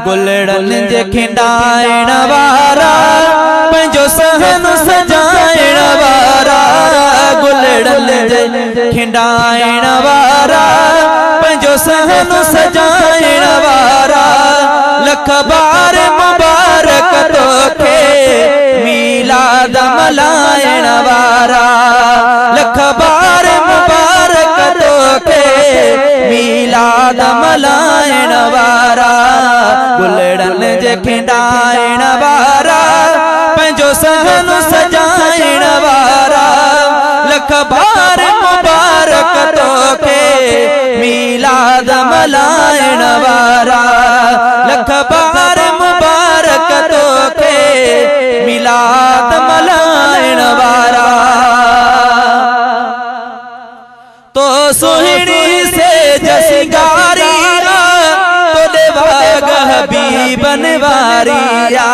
गुलड़न जे खिंडाइण वारा पंहिंजो सहन सजाइण वारा। गुलड़न जे खिंडाइण वारा पंहिंजो सहन सजाइण वारा। लख बार मुबारक तोखे मीलाद मल्हाइण वारा। लख बार मुबारक तोखे मीलाद मल्हाइण वारा। गुलड़न जे खिंडाइण वारा पंहिंजो सहन सजाइण वारा। लख बार मुबारक तोखे मीलाद मल्हाइण वारा। लख बार मुबारक तोखे मीलाद मल्हाइण वारा। तो सुहिणी से जसिंगारी तोड़े वागह भी बनवारिया।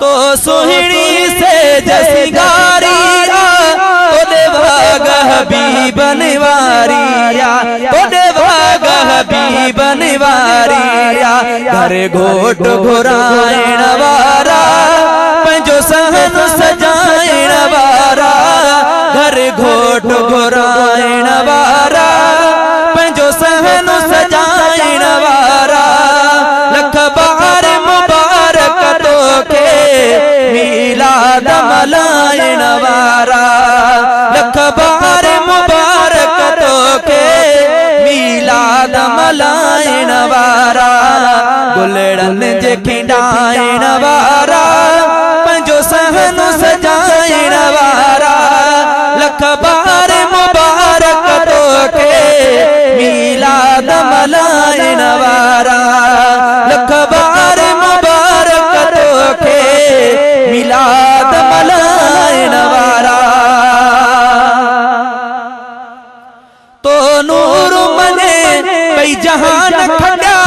तो सुहिणी से जसिंगारी तोड़े वागह भी बनवारिया। तोड़े वागह भी बनवारिया। घर घोट घुराइण वारा पंहिंजो सहन सजाइण वारा। घर घोट घुराइण वारा पंहिंजो सहन सजाइण वारा। लख बार मुबारक तोखे मीलाद मल्हाइण वारा। लख बार मुबारक तोखे मीलाद मल्हाइण वारा। गुलड़न जे खिंडाइण वारा पंहिंजो सहन सजाइण वारा। लख बार मुबारक तोखे मीलाद मल्हाइण वारा। लख बार मुबारक तोखे मीलाद मल्हाइण वारा। तो नूर मने भई जहान खटिया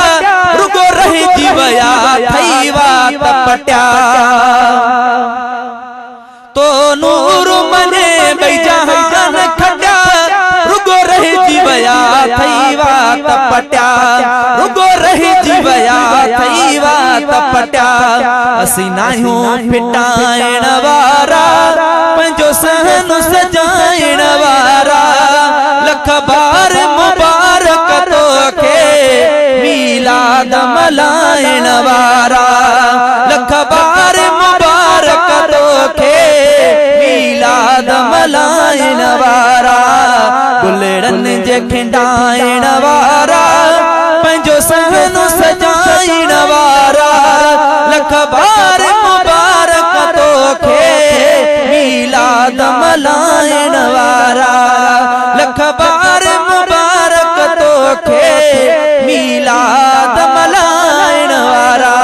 रुगो रहिजी वया थई वात पटिया। तो नूर मने भई जहान खटिया रुगो रहिजी वया थई वात पटिया। रुगो रहिजी वया थई वात पटिया। असीं नाहियूं फिटाइण वारा पंहिंजो सहन सजाइण वारा। लख बार मुबारक तोखे मीलाद मल्हाइण वारा। लख बार मुबारक तोखे मीलाद मल्हाइण वारा। गुलड़न जे खिंडाइण वारा पंहिंजो सहन सजाइण वारा। लख बार मुबारक तोखे मीलाद मल्हाइण वारा। लख बार मुबारक तोखे मीलाद मल्हाइण वारा।